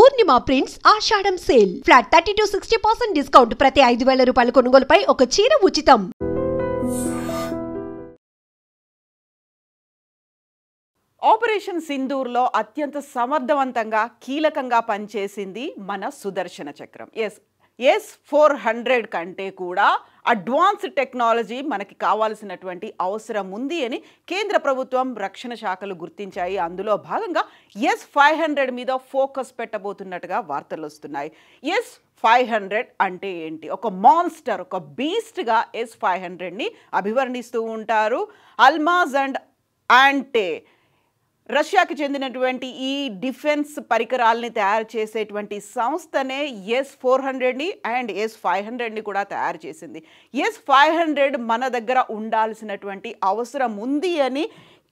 Purnima prints Ashadham sale flat 30 to 60% discount ప్రతి 5,000 రూపాయల కొనుగోలుపై ఒక చీర ఉచితం. ఆపరేషన్ సింధూర్లో అత్యంత సమర్థవంతంగా కీలకంగా పనిచేసింది మన సుదర్శన చక్రం. S-400 కంటే కూడా అడ్వాన్స్డ్ టెక్నాలజీ మనకి కావాల్సినటువంటి అవసరం ఉంది అని కేంద్ర ప్రభుత్వం రక్షణ శాఖలు గుర్తించాయి. అందులో భాగంగా S-500 మీద ఫోకస్ పెట్టబోతున్నట్టుగా వార్తలు వస్తున్నాయి. S-500 అంటే ఏంటి? ఒక మాన్స్టర్, ఒక బీస్ట్గా S-500ని అభివర్ణిస్తూ ఉంటారు. అల్మాజ్ అండ్ యాంటే రష్యాకి చెందినటువంటి ఈ డిఫెన్స్ పరికరాలని తయారు చేసేటువంటి సంస్థనే S-400ని అండ్ S-500ని కూడా తయారు చేసింది. S-500 మన దగ్గర ఉండాల్సినటువంటి అవసరం ఉంది అని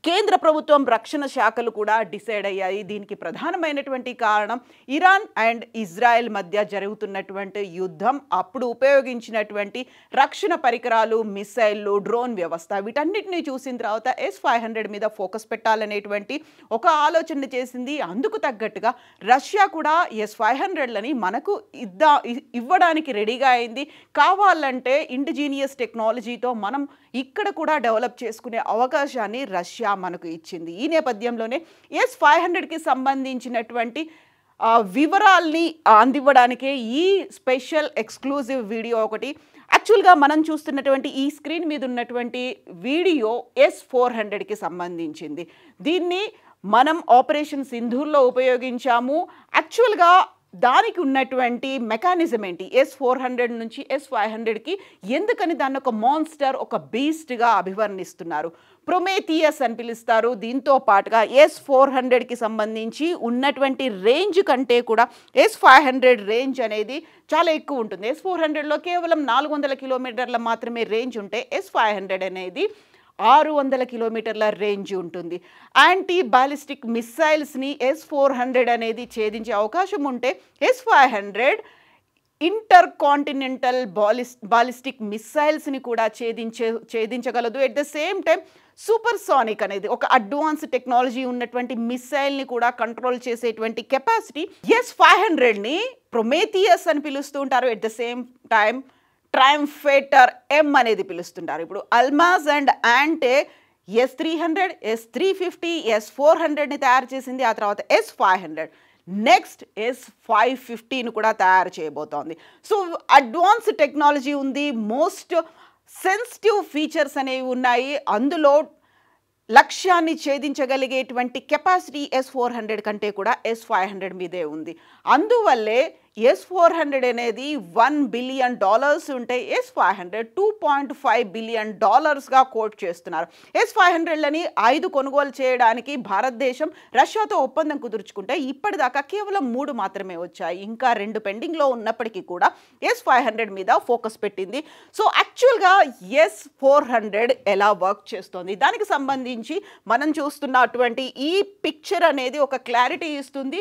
కేంద్ర ప్రభుత్వం రక్షణ శాఖలు కూడా డిసైడ్ అయ్యాయి. దీనికి ప్రధానమైనటువంటి కారణం ఇరాన్ అండ్ ఇజ్రాయెల్ మధ్య జరుగుతున్నటువంటి యుద్ధం, అప్పుడు ఉపయోగించినటువంటి రక్షణ పరికరాలు, మిసైళ్ళు, డ్రోన్ వ్యవస్థ, వీటన్నిటిని చూసిన తర్వాత S-500 మీద ఫోకస్ పెట్టాలనేటువంటి ఒక ఆలోచన చేసింది. అందుకు తగ్గట్టుగా రష్యా కూడా S-500లని మనకు ఇవ్వడానికి రెడీగా అయింది. కావాలంటే ఇండిజీనియస్ టెక్నాలజీతో మనం ఇక్కడ కూడా డెవలప్ చేసుకునే అవకాశాన్ని రష్యా మనకు ఇచ్చింది. ఈ నేపథ్యంలోనే S-500కి సంబంధించినటువంటి వివరాల్ని అందివ్వడానికే ఈ స్పెషల్ ఎక్స్క్లూజివ్ వీడియో ఒకటి. యాక్చువల్గా మనం చూస్తున్నటువంటి ఈ స్క్రీన్ మీద ఉన్నటువంటి వీడియో S-400కి సంబంధించింది. దీన్ని మనం ఆపరేషన్ సింధూర్లో ఉపయోగించాము. యాక్చువల్గా దానికి ఉన్నటువంటి మెకానిజం ఏంటి? S-400 నుంచి S-500కి ఎందుకని దాన్ని ఒక మాన్స్టర్, ఒక బీస్ట్గా అభివర్ణిస్తున్నారు? ప్రొమేథియస్ అని పిలుస్తారు. దీంతో పాటుగా S-400కి సంబంధించి ఉన్నటువంటి రేంజ్ కంటే కూడా S-500 రేంజ్ అనేది చాలా ఎక్కువ ఉంటుంది. S-400లో కేవలం 400 కిలోమీటర్ల మాత్రమే రేంజ్ ఉంటే S-500 అనేది 600 కిలోమీటర్ల రేంజ్ ఉంటుంది. యాంటీ బాలిస్టిక్ మిస్సైల్స్ని S-400 అనేది ఛేదించే అవకాశం ఉంటే S-500 ఇంటర్ కాంటినెంటల్ బాలిస్టిక్ మిస్సైల్స్ని కూడా ఛేదించగలదు. At the same time supersonic అనేది ఒక అడ్వాన్స్ టెక్నాలజీ ఉన్నటువంటి మిస్సైల్ని కూడా కంట్రోల్ చేసేటువంటి కెపాసిటీ S-500ని ప్రొమేథియస్ అని పిలుస్తూ ఉంటారు. At the same time Triumfator M అనేది పిలుస్తుంటారు. ఇప్పుడు అల్మాజ్ అండ్ యాంటే S-300, S-350, S-400ని తయారు చేసింది. ఆ తర్వాత S-500, నెక్స్ట్ S-550ని కూడా తయారు చేయబోతోంది. సో అడ్వాన్స్ టెక్నాలజీ ఉంది, మోస్ట్ సెన్సిటివ్ ఫీచర్స్ అనేవి ఉన్నాయి. అందులో లక్ష్యాన్ని ఛేదించగలిగేటువంటి కెపాసిటీ S-400 కంటే కూడా S-500 మీదే ఉంది. అందువల్లే S-400 అనేది $1 బిలియన్ ఉంటే S-500 $2.5 బిలియన్ కోట్ చేస్తున్నారు. S-500లని 5 కొనుగోలు చేయడానికి భారతదేశం రష్యాతో ఒప్పందం కుదుర్చుకుంటే ఇప్పటిదాకా కేవలం 3 మాత్రమే వచ్చాయి. ఇంకా 2 పెండింగ్లో ఉన్నప్పటికీ కూడా S-500 మీద ఫోకస్ పెట్టింది. సో యాక్చువల్గా S-400 ఎలా వర్క్ చేస్తుంది దానికి సంబంధించి మనం చూస్తున్నటువంటి ఈ పిక్చర్ అనేది ఒక క్లారిటీ ఇస్తుంది.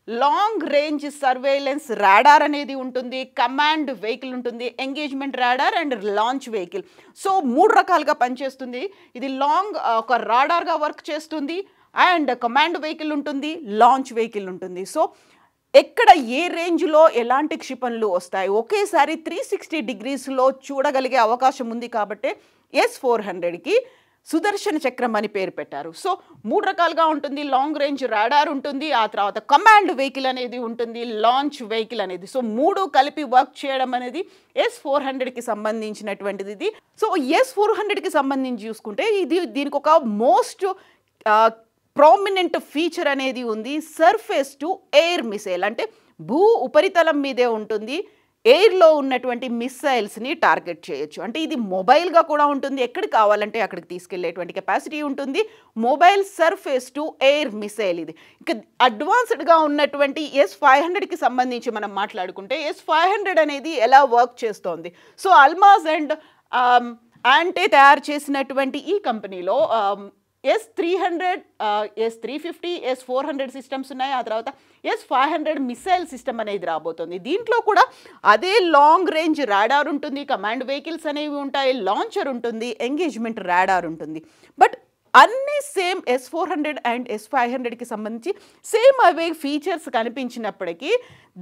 లాంగ్ రేంజ్ సర్వేలెన్స్ రాడార్ అనేది ఉంటుంది, కమాండ్ వెహికల్ ఉంటుంది, engagement radar and launch vehicle. So 3 రకాలుగా పనిచేస్తుంది. ఇది లాంగ్ ఒక రాడార్గా వర్క్ చేస్తుంది, అండ్ కమాండ్ వెహికల్ ఉంటుంది, లాంచ్ వెహికల్ ఉంటుంది. సో ఎక్కడ ఏ రేంజ్లో ఎలాంటి క్షిపణులు వస్తాయి ఒకేసారి 360 డిగ్రీస్లో చూడగలిగే అవకాశం ఉంది. కాబట్టి S-400కి సుదర్శన చక్రం అని పేరు పెట్టారు. సో 3 రకాలుగా ఉంటుంది. లాంగ్ రేంజ్ రాడార్ ఉంటుంది, ఆ తర్వాత కమాండ్ వెహికల్ అనేది ఉంటుంది, లాంచ్ వెహికల్ అనేది. సో 3 కలిపి వర్క్ చేయడం అనేది S-400కి సంబంధించినటువంటిది ఇది. సో S-400కి సంబంధించి చూసుకుంటే దీనికి ఒక మోస్ట్ ప్రామినెంట్ ఫీచర్ అనేది ఉంది. సర్ఫేస్ టు ఎయిర్ మిసైల్, అంటే భూ ఉపరితలం మీదే ఉంటుంది. ఎయిర్లో ఉన్నటువంటి మిస్సైల్స్ని టార్గెట్ చేయొచ్చు. అంటే ఇది మొబైల్గా కూడా ఉంటుంది, ఎక్కడికి కావాలంటే అక్కడికి తీసుకెళ్లేటువంటి కెపాసిటీ ఉంటుంది. Mobile surface to air missile ఇది. ఇంకా అడ్వాన్స్డ్గా ఉన్నటువంటి S-500కి సంబంధించి మనం మాట్లాడుకుంటే S-500 అనేది ఎలా వర్క్ చేస్తోంది. సో అల్మాజ్ అండ్ యాంటే తయారు చేసినటువంటి ఈ కంపెనీలో S-300, S-350, S-400 సిస్టమ్స్ ఉన్నాయి. ఆ తర్వాత S-500 మిసైల్ సిస్టమ్ అనేది రాబోతుంది. దీంట్లో కూడా అదే లాంగ్ రేంజ్ రాడార్ ఉంటుంది, కమాండ్ వెహికల్స్ అనేవి ఉంటాయి, లాంచర్ ఉంటుంది, ఎంగేజ్మెంట్ రాడార్ ఉంటుంది. బట్ అన్ని సేమ్ S400 అండ్ S500కి సంబంధించి సేమ్ అవే ఫీచర్స్ కనిపించినప్పటికీ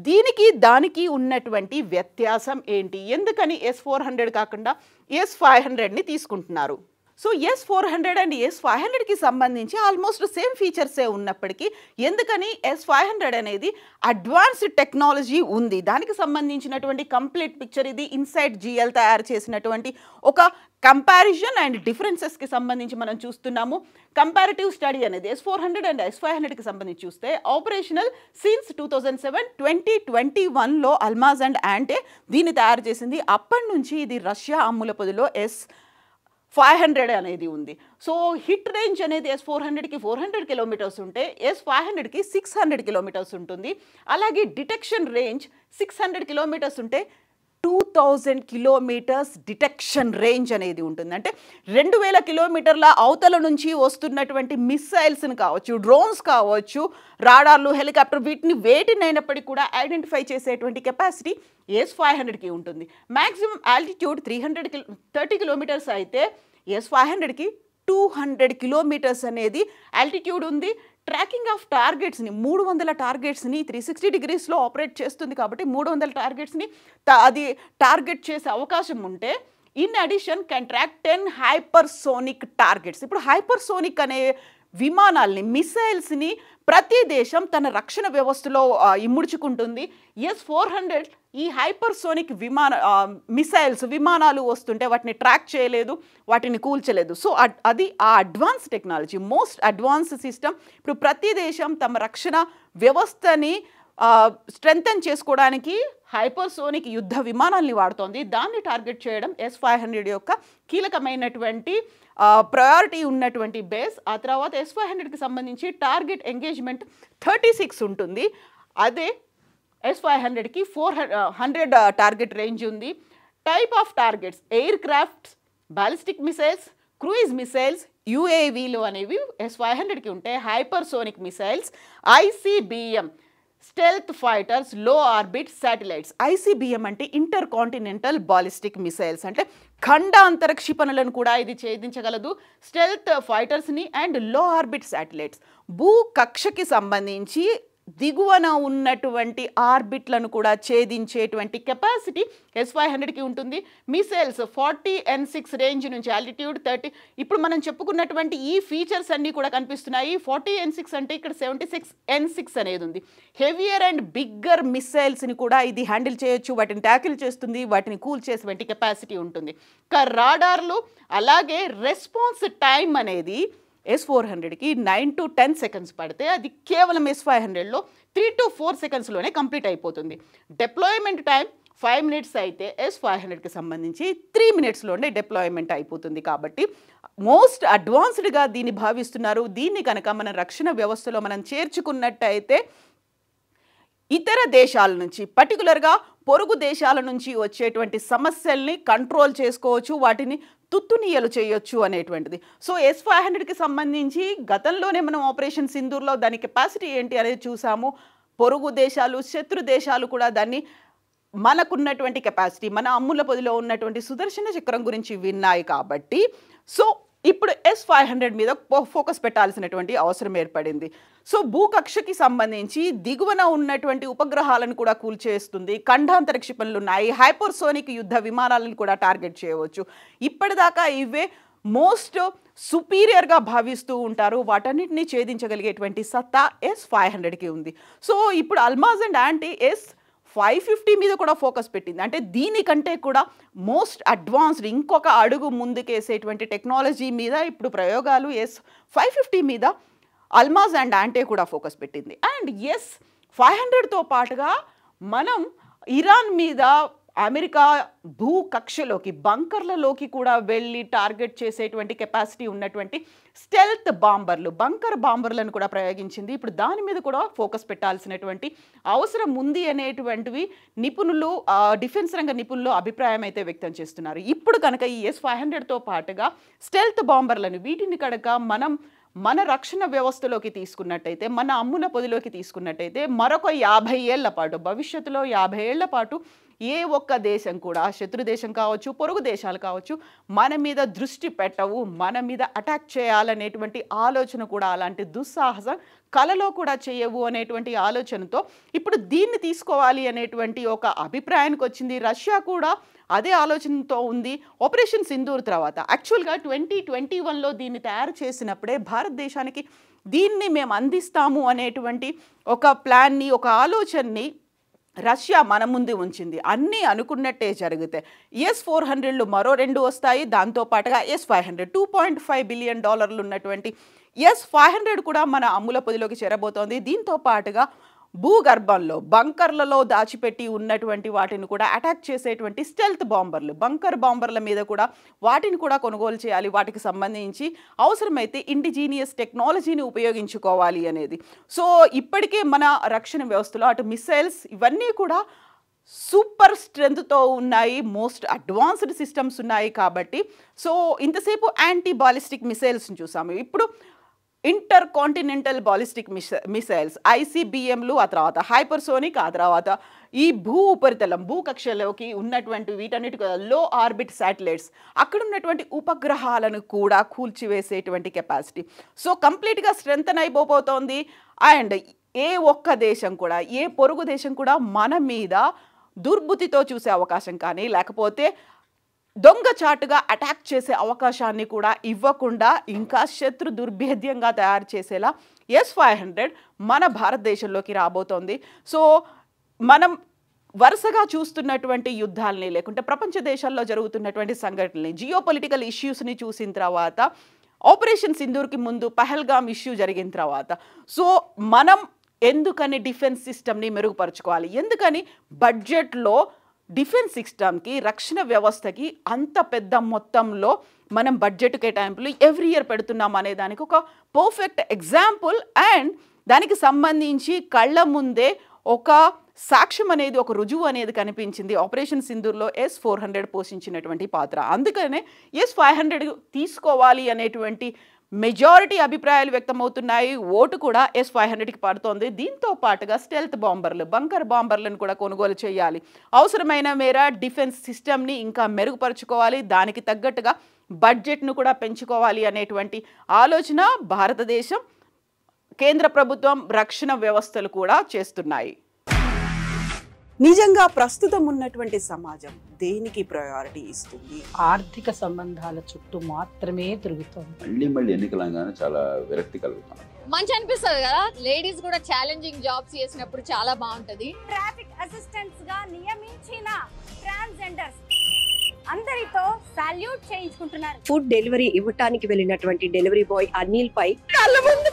దీనికి దానికి ఉన్నటువంటి వ్యత్యాసం ఏంటి, ఎందుకని S400 కాకుండా S500ని తీసుకుంటున్నారు? సో S400 అండ్ S500కి సంబంధించి ఆల్మోస్ట్ సేమ్ ఫీచర్సే ఉన్నప్పటికీ ఎందుకని S500 అనేది అడ్వాన్స్డ్ టెక్నాలజీ ఉంది, దానికి సంబంధించినటువంటి కంప్లీట్ పిక్చర్ ఇది ఇన్సైట్ GL తయారు చేసినటువంటి ఒక కంపారిజన్ అండ్ డిఫరెన్సెస్కి సంబంధించి మనం చూస్తున్నాము. కంపారిటివ్ స్టడీ అనేది S400 అండ్ S500కి సంబంధించి చూస్తే ఆపరేషనల్ సిన్స్ 2007 2021లో అల్మాజ్ అండ్ యాంటే దీన్ని తయారు చేసింది. అప్పటి నుంచి ఇది రష్యా అమ్ముల పొదిలో S500 అనేది ఉంది. సో హిట్ రేంజ్ అనేది S400కి 400 కిలోమీటర్స్ ఉంటే S500కి 600 కిలోమీటర్స్ ఉంటుంది. అలాగే డిటెక్షన్ రేంజ్ 600 కిలోమీటర్స్ ఉంటే 2000 కిలోమీటర్స్ డిటెక్షన్ రేంజ్ అనేది ఉంటుంది. అంటే 2000 కిలోమీటర్ల అవతల నుంచి వస్తున్నటువంటి మిస్సైల్స్ని కావచ్చు, డ్రోన్స్ కావచ్చు, రాడార్లు, హెలికాప్టర్ వేటినైనప్పటికీ కూడా ఐడెంటిఫై చేసేటువంటి కెపాసిటీ S500కి ఉంటుంది. మ్యాక్సిమం ఆల్టిట్యూడ్ 330 కిలోమీటర్స్ అయితే S500కి 200 కిలోమీటర్స్ అనేది ఆల్టిట్యూడ్ ఉంది. ట్రాకింగ్ ఆఫ్ టార్గెట్స్ని 300 టార్గెట్స్ని 360 డిగ్రీస్లో ఆపరేట్ చేస్తుంది కాబట్టి 300 టార్గెట్స్ని అది టార్గెట్ చేసే అవకాశం ఉంటే in addition can track 10 hypersonic targets. ఇప్పుడు హైపర్సోనిక్ అనే విమానాల్ని, మిసైల్స్ని ప్రతి దేశం తన రక్షణ వ్యవస్థలో ఇముడ్చుకుంటుంది. S400 ఈ హైపర్సోనిక్ విమానాలు వస్తుంటే వాటిని ట్రాక్ చేయలేదు, వాటిని కూల్చలేదు. సో అది ఆ advance technology, most advance system. ఇప్పుడు ప్రతి దేశం తమ రక్షణ వ్యవస్థని స్ట్రెంథన్ చేసుకోవడానికి హైపర్సోనిక్ యుద్ధ విమానాల్ని వాడుతోంది. దాన్ని టార్గెట్ చేయడం S500 యొక్క కీలకమైనటువంటి ప్రయారిటీ ఉన్నటువంటి బేస్. ఆ తర్వాత S500కి సంబంధించి టార్గెట్ ఎంగేజ్మెంట్ 36 ఉంటుంది. అదే S500కి 400 టార్గెట్ రేంజ్ ఉంది. Type of targets aircrafts, ballistic missiles, cruise missiles, UAVలు అనేవి S500కి ఉంటాయి. Hypersonic missiles, ICBM stealth fighters, low orbit satellites. ICBM అంటే ఇంటర్ కాంటినెంటల్ బాలిస్టిక్ మిసైల్స్, అంటే ఖండాంతర క్షిపణులను కూడా ఇది ఛేదించగలదు. స్టెల్త్ ఫైటర్స్ని అండ్ లో ఆర్బిట్ శాటిలైట్స్, భూ కక్షకి సంబంధించి దిగువన ఉన్నటువంటి ఆర్బిట్లను కూడా ఛేదించేటువంటి కెపాసిటీ S500కి ఉంటుంది. మిసైల్స్ 40 N6 రేంజ్ నుంచి ఆల్టిట్యూడ్ 30. ఇప్పుడు మనం చెప్పుకున్నటువంటి ఈ ఫీచర్స్ అన్నీ కూడా కనిపిస్తున్నాయి. 40 N6 అంటే ఇక్కడ 76 N6 అనేది ఉంది. హెవియర్ అండ్ బిగ్గర్ మిసైల్స్ని కూడా ఇది హ్యాండిల్ చేయొచ్చు, వాటిని ట్యాకిల్ చేస్తుంది, వాటిని కూల్ చేసేటువంటి కెపాసిటీ ఉంటుంది. రాడార్లు అలాగే రెస్పాన్స్ టైం అనేది S400కి 9 to 10 సెకండ్స్ పడితే అది కేవలం S500లో 3 to 4 సెకండ్స్లోనే కంప్లీట్ అయిపోతుంది. డిప్లాయ్మెంట్ టైం 5 మినిట్స్ అయితే S500కి సంబంధించి 3 మినిట్స్లోనే డిప్లాయ్మెంట్ అయిపోతుంది. కాబట్టి మోస్ట్ అడ్వాన్స్డ్గా దీన్ని భావిస్తున్నారు. దీన్ని కనుక మన రక్షణ వ్యవస్థలో మనం చేర్చుకున్నట్టయితే ఇతర దేశాల నుంచి, పర్టికులర్గా పొరుగు దేశాల నుంచి వచ్చేటువంటి సమస్యల్ని కంట్రోల్ చేసుకోవచ్చు, వాటిని తుత్తునీయలు చేయొచ్చు అనేటువంటిది. సో S500కి సంబంధించి గతంలోనే మనం ఆపరేషన్ సింధూర్లో దాని కెపాసిటీ ఏంటి అనేది చూసాము. పొరుగు దేశాలు, శత్రు దేశాలు కూడా దాన్ని మనకున్నటువంటి కెపాసిటీ, మన అమ్ముల పొదిలో ఉన్నటువంటి సుదర్శన చక్రం గురించి విన్నాయి. కాబట్టి సో ఇప్పుడు S500 మీద ఫోకస్ పెట్టాల్సినటువంటి అవసరం ఏర్పడింది. సో భూకక్షకి సంబంధించి దిగువన ఉన్నటువంటి ఉపగ్రహాలను కూడా కూల్చేస్తుంది, ఖండాంతర క్షిపణులు ఉన్నాయి, హైపర్సోనిక్ యుద్ధ విమానాలను కూడా టార్గెట్ చేయవచ్చు. ఇప్పటిదాకా ఇవే మోస్ట్ సుపీరియర్గా భావిస్తూ ఉంటారు. వాటన్నిటిని ఛేదించగలిగేటువంటి సత్తా S500కి ఉంది. సో ఇప్పుడు అల్మాజ్ అండ్ యాంటీ S550 మీద కూడా ఫోకస్ పెట్టింది. అంటే దీనికంటే కూడా మోస్ట్ అడ్వాన్స్డ్, ఇంకొక అడుగు ముందుకేసేటువంటి టెక్నాలజీ మీద ఇప్పుడు ప్రయోగాలు S550 మీద అల్మాజ్ అండ్ యాంటే కూడా ఫోకస్ పెట్టింది. అండ్ S500తో పాటుగా మనం ఇరాన్ మీద అమెరికా భూ కక్షలోకి, బంకర్లలోకి కూడా వెళ్ళి టార్గెట్ చేసేటువంటి కెపాసిటీ ఉన్నటువంటి స్టెల్త్ బాంబర్లు, బంకర్ బాంబర్లను కూడా ప్రయోగించింది. ఇప్పుడు దాని మీద కూడా ఫోకస్ పెట్టాల్సినటువంటి అవసరం ఉంది అనేటువంటివి నిపుణులు, డిఫెన్స్ రంగ నిపుణులు అభిప్రాయం అయితే వ్యక్తం చేస్తున్నారు. ఇప్పుడు కనుక ఈ S500తో పాటుగా స్టెల్త్ బాంబర్లను, వీటిని కనుక మనం మన రక్షణ వ్యవస్థలోకి తీసుకున్నట్టయితే, మన అమ్ముల పొదిలోకి తీసుకున్నట్టయితే మరొక 50 ఏళ్ల పాటు, భవిష్యత్తులో 50 ఏళ్ల పాటు ఏ ఒక్క దేశం కూడా, శత్రు దేశం కావచ్చు, పొరుగు దేశాలు కావచ్చు, మన మీద దృష్టి పెట్టవు, మన మీద అటాక్ చేయాలనేటువంటి ఆలోచన కూడా, అలాంటి దుస్సాహసం కలలో కూడా చేయవు అనేటువంటి ఆలోచనతో ఇప్పుడు దీన్ని తీసుకోవాలి అనేటువంటి ఒక అభిప్రాయానికి వచ్చింది. రష్యా కూడా అదే ఆలోచనతో ఉంది. ఆపరేషన్ సింధూర్ తర్వాత యాక్చువల్గా 2021లో దీన్ని తయారు చేసినప్పుడే భారతదేశానికి దీన్ని మేము అందిస్తాము అనేటువంటి ఒక ప్లాన్ని, ఒక ఆలోచనని రష్యా మన ముందు ఉంచింది. అన్నీ అనుకున్నట్టే జరుగుతాయి. S-400లు మరో 2 వస్తాయి. దాంతోపాటుగా S-500 $2.5 బిలియన్ ఉన్నటువంటి S-500 కూడా మన అమ్ముల పొదిలోకి చేరబోతోంది. దీంతో పాటుగా భూగర్భంలో బంకర్లలో దాచిపెట్టి ఉన్నటువంటి వాటిని కూడా అటాక్ చేసేటువంటి స్టెల్త్ బాంబర్లు, బంకర్ బాంబర్ల మీద కూడా వాటిని కూడా కొనుగోలు చేయాలి. వాటికి సంబంధించి అవసరమైతే ఇండిజీనియస్ టెక్నాలజీని ఉపయోగించుకోవాలి అనేది. సో ఇప్పటికే మన రక్షణ వ్యవస్థలో అటు మిసైల్స్ ఇవన్నీ కూడా సూపర్ స్ట్రెంగ్త్తో ఉన్నాయి, మోస్ట్ అడ్వాన్స్డ్ సిస్టమ్స్ ఉన్నాయి. కాబట్టి సో ఇంతసేపు యాంటీ బాలిస్టిక్ మిసైల్స్ని చూసాము. ఇప్పుడు ఇంటర్ కాంటినెంటల్ బాలిస్టిక్ మిసైల్స్ ICBMలు, ఆ తర్వాత హైపర్సోనిక్, ఆ తర్వాత ఈ భూ ఉపరితలం భూకక్షలోకి ఉన్నటువంటి వీటన్నిటి లో ఆర్బిట్ శాటిలైట్స్, అక్కడ ఉన్నటువంటి ఉపగ్రహాలను కూడా కూల్చివేసేటువంటి కెపాసిటీ. సో కంప్లీట్గా స్ట్రెంగ్తన్ అయిపోతోంది. అండ్ ఏ ఒక్క దేశం కూడా, ఏ పొరుగు దేశం కూడా మన మీద దుర్బుద్ధితో చూసే అవకాశం కానీ, లేకపోతే దొంగచాటుగా అటాక్ చేసే అవకాశాన్ని కూడా ఇవ్వకుండా ఇంకా శత్రు దుర్భేద్యంగా తయారు చేసేలా S-500 మన భారతదేశంలోకి రాబోతోంది. సో మనం వరుసగా చూస్తున్నటువంటి యుద్ధాలని, లేకుంటే ప్రపంచ దేశాల్లో జరుగుతున్నటువంటి సంఘటనల్ని, జియోపొలిటికల్ ఇష్యూస్ని చూసిన తర్వాత, ఆపరేషన్ సింధూర్కి ముందు పహల్గామ్ ఇష్యూ జరిగిన తర్వాత, సో మనం ఎందుకని డిఫెన్స్ సిస్టమ్ని మెరుగుపరుచుకోవాలి, ఎందుకని బడ్జెట్లో డిఫెన్స్ సిస్టమ్కి, రక్షణ వ్యవస్థకి అంత పెద్ద మొత్తంలో మనం బడ్జెట్ కేటాయింపులు ఎవ్రీ ఇయర్ పెడుతున్నాం అనే దానికి ఒక పర్ఫెక్ట్ ఎగ్జాంపుల్. అండ్ దానికి సంబంధించి కళ్ళ ముందే ఒక సాక్ష్యం అనేది, ఒక రుజువు అనేది కనిపించింది ఆపరేషన్ సింధూర్లో S-400 పోషించినటువంటి పాత్ర. అందుకనే S-500 తీసుకోవాలి అనేటువంటి మెజారిటీ అభిప్రాయాలు వ్యక్తమవుతున్నాయి. ఓటు కూడా S-500కి పడుతోంది. దీంతో పాటుగా స్టెల్త్ బాంబర్లు, బంకర్ బాంబర్లను కూడా కొనుగోలు చేయాలి. అవసరమైన మేర డిఫెన్స్ సిస్టమ్ని ఇంకా మెరుగుపరుచుకోవాలి. దానికి తగ్గట్టుగా బడ్జెట్ను కూడా పెంచుకోవాలి అనేటువంటి ఆలోచన భారతదేశం, కేంద్ర ప్రభుత్వం, రక్షణ వ్యవస్థలు కూడా చేస్తున్నాయి. నిజంగా ప్రస్తుతం ఉన్నటువంటి సమాజం దేనికి ప్రయారిటీ ఇస్తుంది? ఆర్థిక సంబంధాల చుట్టూ మాత్రమే తిరుగుతుంది. మళ్ళీ ఎన్నికలంగానే చాలా విరక్తి కలుగుతాను. మంచి అనిపిస్తుంది కదా, లేడీస్ కూడా ఛాలెంజింగ్ జాబ్స్ చేసినప్పుడు చాలా బాగుంటది. ట్రాఫిక్ అసిస్టెంట్స్ గా నియమించిన ట్రాన్స్జెండర్స్ అందరితో సాల్యూట్ చేయించుకుంటున్నారు. ఫుడ్ డెలివరీ ఇవ్వటానికి వెళ్ళినటువంటి డెలివరీ బాయ్ అనిల్ పై కళ్ళ ముందు